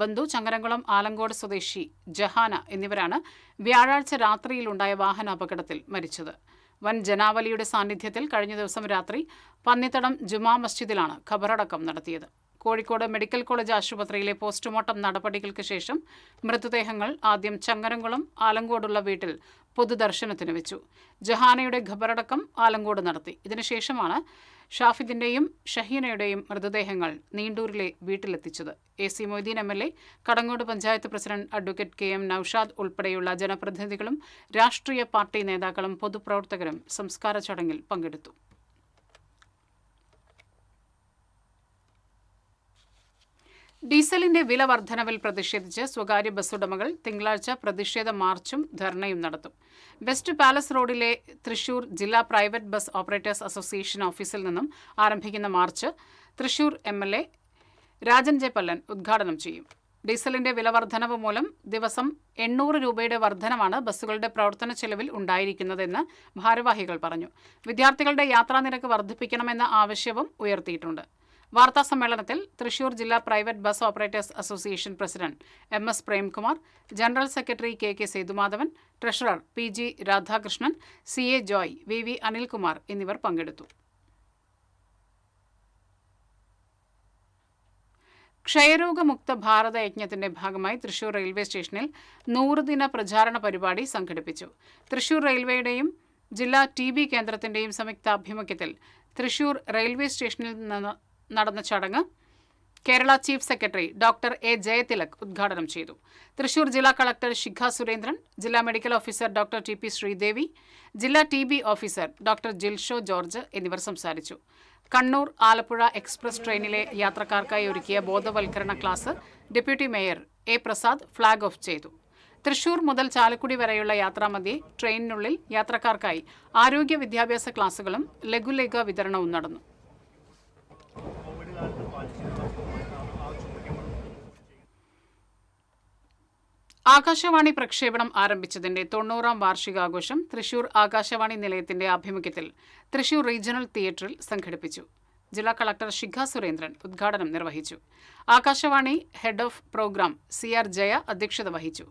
ബന്ധു ചങ്ങരംകുളം ആലങ്കോട് സ്വദേശി ജഹാന എന്നിവരാണ് വ്യാഴാഴ്ച രാത്രിയിലുണ്ടായ വാഹനാപകടത്തിൽ മരിച്ചത്. വൻ ജനാവലിയുടെ സാന്നിധ്യത്തിൽ കഴിഞ്ഞ ദിവസം രാത്രി പന്നിത്തടം ജുമാ മസ്ജിദിലാണ് ഖബറടക്കം നടത്തിയത്. കോഴിക്കോട് മെഡിക്കൽ കോളേജ് ആശുപത്രിയിലെ പോസ്റ്റ്മോർട്ടം നടപടികൾക്ക് ശേഷം മൃതദേഹങ്ങൾ ആദ്യം ചങ്ങരംകുളം ആലങ്കോടുള്ള വീട്ടിൽ പൊതുദർശനത്തിന് വെച്ചു. ജഹാനയുടെ ഖബറടക്കം ആലങ്കോട് നടത്തി. ഇതിനുശേഷമാണ് ഷാഫിദിന്റെയും ഷഹീനയുടെയും മൃതദേഹങ്ങൾ നീണ്ടൂരിലെ വീട്ടിലെത്തിച്ചത്. AC Moideen MLA, Kadangode panchayat president advocate KM Noushad ഉൾപ്പെടെയുള്ള ജനപ്രതിനിധികളും രാഷ്ട്രീയ പാർട്ടി നേതാക്കളും പൊതുപ്രവർത്തകരും സംസ്കാര ചടങ്ങിൽ പങ്കെടുത്തു. ഡീസലിന്റെ വില വർധനവിൽ പ്രതിഷേധിച്ച് സ്വകാര്യ ബസ്സുടമകൾ തിങ്കളാഴ്ച പ്രതിഷേധ മാർച്ചും ധർണയും നടത്തും. വെസ്റ്റ് പാലസ് റോഡിലെ തൃശൂർ ജില്ലാ പ്രൈവറ്റ് ബസ് ഓപ്പറേറ്റേഴ്സ് അസോസിയേഷൻ ഓഫീസിൽ നിന്നും ആരംഭിക്കുന്ന March Thrissur MLA Rajan J Pallan ഉദ്ഘാടനം ചെയ്യും. ഡീസലിന്റെ വില വർധനവ് മൂലം ദിവസം 800 രൂപയുടെ വർധനമാണ് ബസ്സുകളുടെ പ്രവർത്തന ചെലവിൽ ഉണ്ടായിരിക്കുന്നതെന്ന് ഭാരവാഹികൾ പറഞ്ഞു. വിദ്യാർത്ഥികളുടെ യാത്രാനിരക്ക് വർദ്ധിപ്പിക്കണമെന്ന ആവശ്യവും ഉയർത്തിയിട്ടുണ്ട്. വാർത്താസമ്മേളനത്തിൽ തൃശൂർ ജില്ലാ private bus operators association president MS Premkumar, general secretary KK Sethumadhavan, treasurer PG Radhakrishnan, CA Joy, VV Anilkumar എന്നിവർ പങ്കെടുത്തു. ക്ഷയരോഗമുക്ത ഭാരത യജ്ഞത്തിന്റെ ഭാഗമായി തൃശൂർ റെയിൽവേ സ്റ്റേഷനിൽ 100 ദിന പ്രചാരണ പരിപാടി സംഘടിപ്പിച്ചു. തൃശൂർ റെയിൽവേയുടെയും ജില്ലാ TB കേന്ദ്രത്തിന്റെയും സംയുക്താഭിമുഖ്യത്തിൽ തൃശൂർ റെയിൽവേ സ്റ്റേഷനിൽ നിന്ന് നടന്ന ചടങ്ങ് Kerala chief secretary doctor A Jayathilak ഉദ്ഘാടനം ചെയ്തു. തൃശൂർ ജില്ലാ കളക്ടർ ശിഖ സുരേന്ദ്രൻ, ജില്ലാ medical officer doctor TP Sreedevi, ജില്ലാ TB officer doctor Jilsho George എന്നിവർ സംസാരിച്ചു. കണ്ണൂർ ആലപ്പുഴ എക്സ്പ്രസ് ട്രെയിനിലെ യാത്രക്കാർക്കായി ഒരുക്കിയ ബോധവൽക്കരണ class deputy mayor A Prasad flag off ചെയ്തു. തൃശൂർ മുതൽ ചാലക്കുടി വരെയുള്ള യാത്രാമധ്യേ ട്രെയിനിനുള്ളിൽ യാത്രക്കാർക്കായി ആരോഗ്യ വിദ്യാഭ്യാസ ക്ലാസുകളും ലഘുലേഖ വിതരണവും നടന്നു. ആകാശവാണി പ്രക്ഷേപണം ആരംഭിച്ചതിന്റെ 90ാം വാർഷികാഘോഷം തൃശൂർ ആകാശവാണി നിലയത്തിന്റെ ആഭിമുഖ്യത്തിൽ തൃശൂർ റീജിയണൽ തിയേറ്ററിൽ സംഘടിപ്പിച്ചു. ജില്ലാ കളക്ടർ ശിഖ സുരേന്ദ്രൻ ഉദ്ഘാടനം നിർവഹിച്ചു. Akashvani head of programme CR Jaya അധ്യക്ഷത വഹിച്ചു.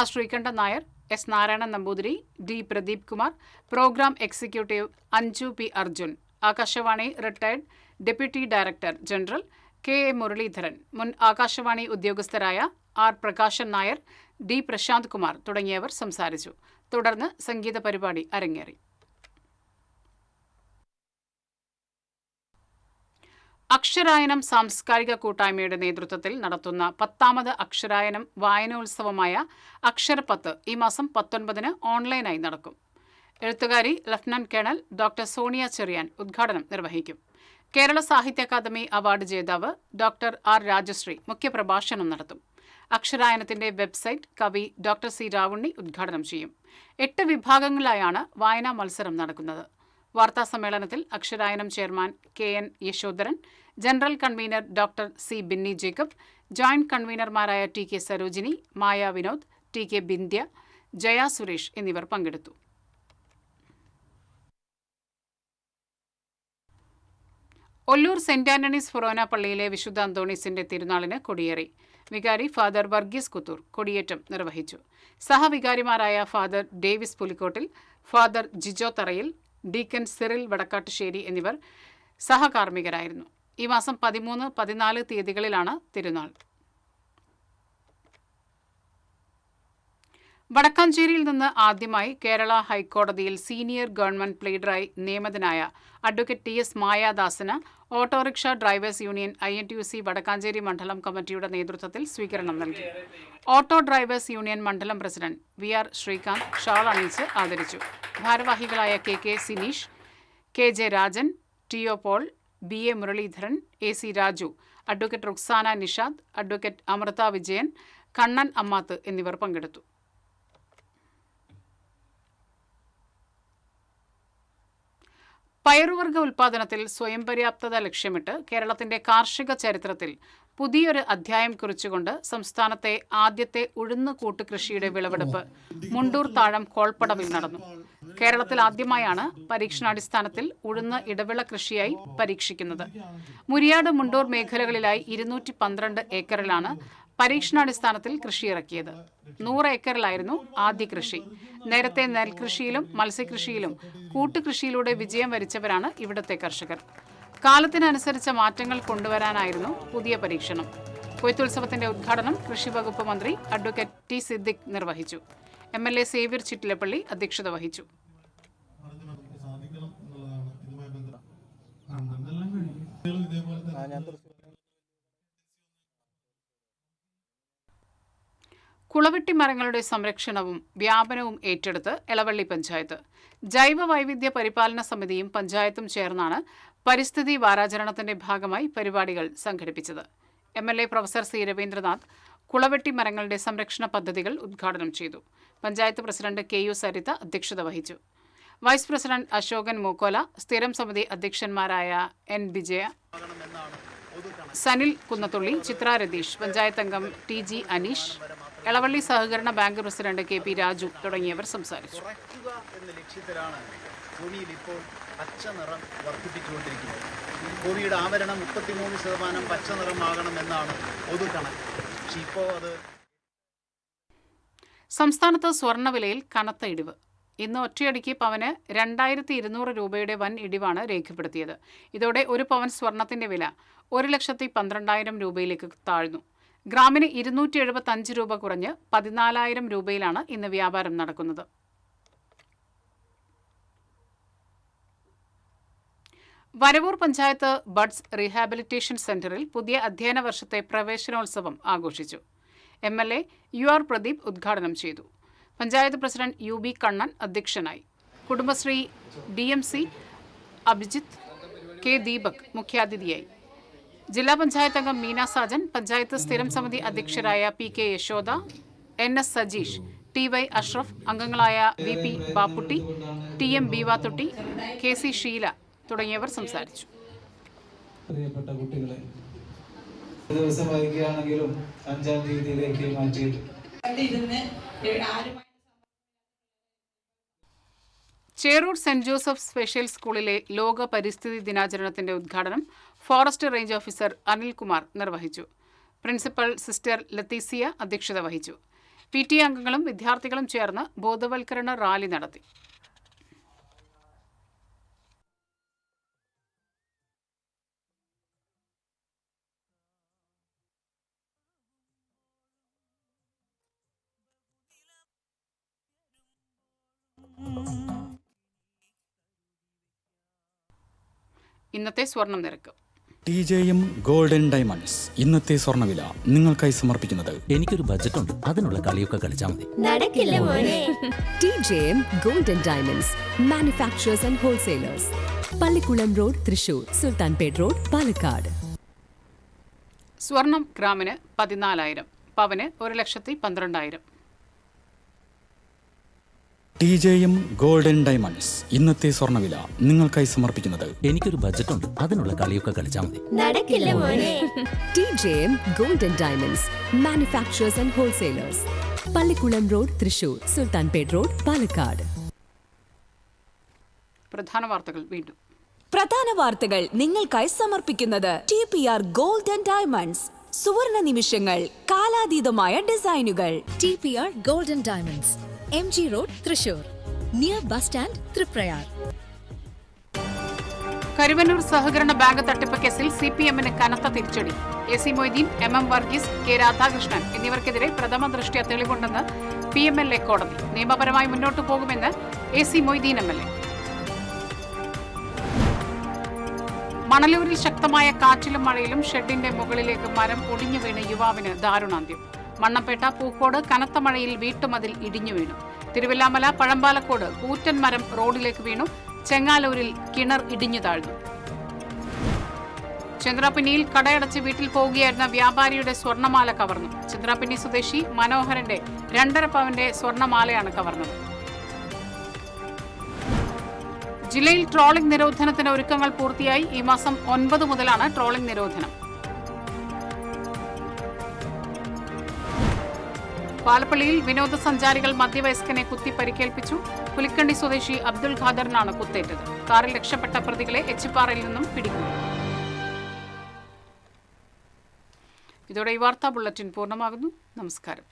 R Sreekantan Nair, S Narayanan Namboothiri, D Pradeep Kumar, programme executive Anju P Arjun, Akashvani retired deputy director general KA Muraleedharan, മുൻ ആകാശവാണി ഉദ്യോഗസ്ഥരായ R പ്രകാശൻ നായർ, D പ്രശാന്ത് കുമാർ തുടങ്ങിയവർ സംസാരിച്ചു. തുടർന്ന് സംഗീത പരിപാടി അരങ്ങേറി. അക്ഷരായനം സാംസ്കാരിക കൂട്ടായ്മയുടെ നേതൃത്വത്തിൽ നടത്തുന്ന 10ാമത് അക്ഷരായനം വായനോത്സവമായ അക്ഷരപ്പത്ത് ഈ മാസം 19-ന് ഓൺലൈനായി നടക്കും. എഴുത്തുകാരി lieutenant colonel doctor Sonia Cherian ഉദ്ഘാടനം നിർവഹിക്കും. കേരള സാഹിത്യ അക്കാദമി അവാർഡ് ജേതാവ് ഡോക്ടർ R രാജശ്രീ മുഖ്യപ്രഭാഷണം നടത്തും. അക്ഷരായനത്തിന്റെ വെബ്സൈറ്റ് കവി ഡോക്ടർ C രാവുണ്ണി ഉദ്ഘാടനം ചെയ്യും. 8 വിഭാഗങ്ങളിലായാണ് വായനാ മത്സരം നടക്കുന്നത്. വാർത്താസമ്മേളനത്തിൽ Aksharayanam chairman KN Yashodharan, general convener doctor C Binny Jacob, joint കൺവീനർമാരായ TK സരോജിനി, മായ വിനോദ്, TK ബിന്ധ്യ, ജയ സുരേഷ് എന്നിവർ പങ്കെടുത്തു. ഒല്ലൂർ സെന്റ് ആന്റണീസ് ഫൊറോന പള്ളിയിലെ വിശുദ്ധ അന്തോണീസിന്റെ തിരുനാളിന് കൊടിയേറി. വികാരി ഫാദർ വർഗീസ് കുത്തൂർ കൊടിയേറ്റം നിർവഹിച്ചു. സഹവികാരിമാരായ father Davis Pulikottil, father Jijo Tharayil, deacon Cyril വടക്കാട്ടുശ്ശേരി എന്നിവർ സഹകാർമ്മികരായിരുന്നു. ഈ മാസം 13, 14 തീയതികളിലാണ് തിരുനാൾ. വടക്കാഞ്ചേരിയിൽ നിന്ന് ആദ്യമായി കേരള ഹൈക്കോടതിയിൽ സീനിയർ ഗവൺമെന്റ് പ്ലീഡറായി നിയമിതനായ അഡ്വക്കേറ്റ് TS മായാദാസിന് autorickshaw drivers union INTUC Vadakkanchery മണ്ഡലം കമ്മിറ്റിയുടെ നേതൃത്വത്തിൽ സ്വീകരണം നൽകി. ഓട്ടോ ഡ്രൈവേഴ്സ് യൂണിയൻ മണ്ഡലം പ്രസിഡന്റ് VR ശ്രീകാന്ത് ഷാൾ അണിയിച്ച് ആദരിച്ചു. ഭാരവാഹികളായ KK Sineesh, KJ Rajan, TO Paul, BA Muraleedharan, AC Raju, advocate Ruksana Nishad, advocate Amritha Vijayan, Kannan Ammath എന്നിവർ പങ്കെടുത്തു. പയറുവർഗ്ഗ ഉൽപ്പാദനത്തിൽ സ്വയം പര്യാപ്തത ലക്ഷ്യമിട്ട് കേരളത്തിന്റെ കാർഷിക ചരിത്രത്തിൽ പുതിയൊരു അധ്യായം കുറിച്ചുകൊണ്ട് സംസ്ഥാനത്തെ ആദ്യത്തെ ഉഴുന്ന് കൂട്ടുകൃഷിയുടെ വിളവെടുപ്പ് മുണ്ടൂർ താഴം കോൾപ്പടവിൽ നടന്നു. കേരളത്തിൽ ആദ്യമായാണ് പരീക്ഷണാടിസ്ഥാനത്തിൽ ഉഴുന്ന് ഇടവിള കൃഷിയായി പരീക്ഷിക്കുന്നത്. മുരിയാട് മുണ്ടൂർ മേഖലകളിലായി 212 ഏക്കറിലാണ് പരീക്ഷണാടിസ്ഥാനത്തിൽ കൃഷിയിറക്കിയത്. 100 ഏക്കറിലായിരുന്നു ആദ്യ കൃഷി. നേരത്തെ നെൽകൃഷിയിലും മത്സ്യകൃഷിയിലും കൂട്ടുകൃഷിയിലൂടെ വിജയം വരിച്ചവരാണ് ഇവിടുത്തെ കർഷകർ. കാലത്തിനനുസരിച്ച മാറ്റങ്ങൾ കൊണ്ടുവരാനായിരുന്നു പുതിയ പരീക്ഷണം. കൊയ്ത്തുത്സവത്തിന്റെ ഉദ്ഘാടനം കൃഷിവകുപ്പ് മന്ത്രി അഡ്വക്കേറ്റ് ടി സിദ്ദിഖ് നിർവഹിച്ചു. MLA സേവ്യർ ചിറ്റിലപ്പള്ളി അധ്യക്ഷത വഹിച്ചു. കുളവെട്ടി മരങ്ങളുടെ സംരക്ഷണവും വ്യാപനവും ഏറ്റെടുത്ത് എളവള്ളി പഞ്ചായത്ത്. ജൈവ വൈവിധ്യ പരിപാലന സമിതിയും പഞ്ചായത്തും ചേർന്നാണ് പരിസ്ഥിതി വാരാചരണത്തിന്റെ ഭാഗമായി പരിപാടികൾ സംഘടിപ്പിച്ചത്. MLA പ്രൊഫസർ സി രവീന്ദ്രനാഥ് കുളവെട്ടി മരങ്ങളുടെ സംരക്ഷണ പദ്ധതികൾ ഉദ്ഘാടനം ചെയ്തു. പഞ്ചായത്ത് പ്രസിഡന്റ് KU സരിത അധ്യക്ഷത വഹിച്ചു. വൈസ് പ്രസിഡന്റ് അശോകൻ മൂക്കോല, സ്ഥിരം സമിതി അധ്യക്ഷന്മാരായ N വിജയ, സനിൽ കുന്നത്തുള്ളി, ചിത്ര രതീഷ്, പഞ്ചായത്ത് അംഗം TG അനീഷ്, എളവള്ളി സഹകരണ ബാങ്ക് പ്രസിഡന്റ് KP രാജു തുടങ്ങിയവർ സംസാരിച്ചു. ഭൂമിയിൽ ഇപ്പോൾ പച്ച നിറം വർദ്ധിപ്പിച്ചുകൊണ്ടിരിക്കുന്നത്. ഭൂമിയുടെ ആവരണം 33% പച്ച നിറമാകണമെന്നാണ് പൊതുകണക്ക്. പക്ഷേ ഇപ്പോൾ അത് സംസ്ഥാനത്ത് സ്വർണ്ണവിലയിൽ കനത്ത ഇടിവ്. ഇന്ന് ഒറ്റയടിക്ക് പവന് 2200 രൂപയുടെ വൻ ഇടിവാണ് രേഖപ്പെടുത്തിയത്. ഇതോടെ ഒരു പവൻ സ്വർണത്തിന്റെ വില 1,12,000 രൂപയിലേക്ക് താഴ്ന്നു. ഗ്രാമിന് 275 രൂപ കുറഞ്ഞ് 14,000 രൂപയിലാണ് ഇന്ന് വ്യാപാരം നടക്കുന്നത്. വരവൂർ പഞ്ചായത്ത് ബഡ്സ് റീഹാബിലിറ്റേഷൻ സെന്ററിൽ പുതിയ അധ്യയന വർഷത്തെ പ്രവേശനോത്സവം ആഘോഷിച്ചു. MLA UR പ്രദീപ് ഉദ്ഘാടനം ചെയ്തു. പഞ്ചായത്ത് പ്രസിഡന്റ് UB കണ്ണൻ അധ്യക്ഷനായി. കുടുംബശ്രീ DMC അഭിജിത്ത് K ദീപക് മുഖ്യാതിഥിയായി. ജില്ലാ പഞ്ചായത്ത് അംഗം മീന സാജൻ, പഞ്ചായത്ത് സ്ഥിരം സമിതി അധ്യക്ഷരായ PK Yashoda, NS Sajeesh, TY Ashraf, അംഗങ്ങളായ VP Bapputty, TM ബീവാത്തുട്ടി, KC Sheela തുടങ്ങിയവർ സംസാരിച്ചു. പ്രിയപ്പെട്ട കുട്ടികളെ, ദിവസം വൈകിയാണെങ്കിലും 5-ാം തീയതിയിലേക്ക് മാറ്റിയിട്ട് ചേറൂർ സെന്റ് ജോസഫ് സ്പെഷ്യൽ സ്കൂളിലെ ലോക പരിസ്ഥിതി ദിനാചരണത്തിന്റെ ഉദ്ഘാടനം ഫോറസ്റ്റ് റേഞ്ച് ഓഫീസർ അനിൽകുമാർ നിർവഹിച്ചു. പ്രിൻസിപ്പൽ സിസ്റ്റർ ലത്തീസിയ അധ്യക്ഷത വഹിച്ചു. PTA അംഗങ്ങളും വിദ്യാർത്ഥികളും ചേർന്ന് ബോധവൽക്കരണ റാലി നടത്തി. ഇന്നത്തെ സ്വർണം നിരക്ക്. TJM Golden Diamonds. ഇന്നത്തെ സ്വർണ്ണവില നിങ്ങൾക്കായി സമർപ്പിക്കുന്നത് എനിക്കൊരു ബജറ്റ് ഉണ്ട്, അതിനുള്ള കളിയൊക്കെ കളിച്ചാൽ മതി. നടക്കില്ല മോനെ. TJM Golden Diamonds, manufacturers and wholesalers, Pallikulam Road, Thrissur, Sultanpet Road, Palakkad. സ്വർണം ഗ്രാമിന് 14,000, പവന് 1,12,000. TJM Golden Diamonds. ഇന്നത്തെ സ്വർണ്ണവില നിങ്ങൾക്കായി സമർപ്പിക്കുന്നത് എനിക്കൊരു ബജറ്റ് ഉണ്ട്, അതിനുള്ള കളിയൊക്കെ കളിച്ചാൽ മതി. നടക്കില്ല മോനെ. TJM Golden Diamonds, manufacturers and wholesalers, Pallikulam Road, Thrissur, Sultanpet Road, Palakkad. പ്രധാന വാർത്തകൾ വീണ്ടും. പ്രധാന വാർത്തകൾ നിങ്ങൾക്കായി സമർപ്പിക്കുന്നത് TPR ഗോൾഡൻ ഡയമണ്ട്സ്. സുവർണ നിമിഷങ്ങൾ, കാലാതീതമായ ഡിസൈനുകൾ. TPR golden diamonds, MG road, Thrissur, near bus stand, Triprayar. Karuvannur സഹകരണ ബാങ്ക് തട്ടിപ്പ് കേസിൽ CPM-ന് കനത്ത തിരിച്ചടി. AC Moideen, MM Varghese, K Radhakrishnan എന്നിവർക്കെതിരെ പ്രഥമ ദൃഷ്ട്യാ തെളിവുണ്ടെന്ന് PMLA കോടതി. നിയമപരമായി മുന്നോട്ടു പോകുമെന്ന് AC മൊയ്തീൻ MLA. മണലൂരിൽ ശക്തമായ കാറ്റിലും മഴയിലും ഷെഡിന്റെ മുകളിലേക്ക് മരം ഒടിഞ്ഞു വീണ് യുവാവിന് ദാരുണാന്ത്യം. മണ്ണമ്പേട്ട പൂക്കോട് കനത്ത മഴയിൽ വീട്ടുമതിൽ ഇടിഞ്ഞു വീണു. തിരുവല്ലാമല പഴമ്പാലക്കോട് കൂറ്റൻ മരം റോഡിലേക്ക് വീണു. ചെങ്ങാലൂരിൽ കിണർ ഇടിഞ്ഞു താഴ്ന്നു. ചന്ദ്രാപിന്നിയിൽ കടയടച്ച് വീട്ടിൽ പോവുകയായിരുന്ന വ്യാപാരിയുടെ സ്വർണ്ണമാല കവർന്നു. ചന്ദ്രാപിന്നി സ്വദേശി മനോഹരന്റെ 2.5 പവന്റെ സ്വർണ്ണമാലയാണ് കവർന്നത്. ജില്ലയിൽ ട്രോളിംഗ് നിരോധനത്തിന് ഒരുക്കങ്ങൾ പൂർത്തിയായി. ഈ മാസം 9 മുതലാണ് ട്രോളിംഗ് നിരോധനം. പാലപ്പള്ളിയിൽ വിനോദസഞ്ചാരികൾ മധ്യവയസ്കനെ കുത്തി പരിക്കേൽപ്പിച്ചു. പുലിക്കണ്ടി സ്വദേശി അബ്ദുൾ ഖാദറിനാണ് കുത്തേറ്റത്. കാറിൽ രക്ഷപ്പെട്ട പ്രതികളെ എച്ചിപ്പാറയിൽ നിന്നും പിടികൂടി. ഇതോടെ ഈ വാർത്താ ബുള്ളറ്റിൻ പൂർണ്ണമാകുന്നു. നമസ്കാരം.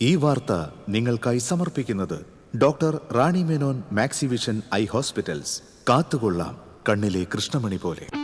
ഈ വാർത്ത നിങ്ങൾക്കായി സമർപ്പിക്കുന്നത് doctor Rani Menon Maxivision I hospitals. കാത്തുകൊള്ളാം കണ്ണിലെ കൃഷ്ണമണി പോലെ.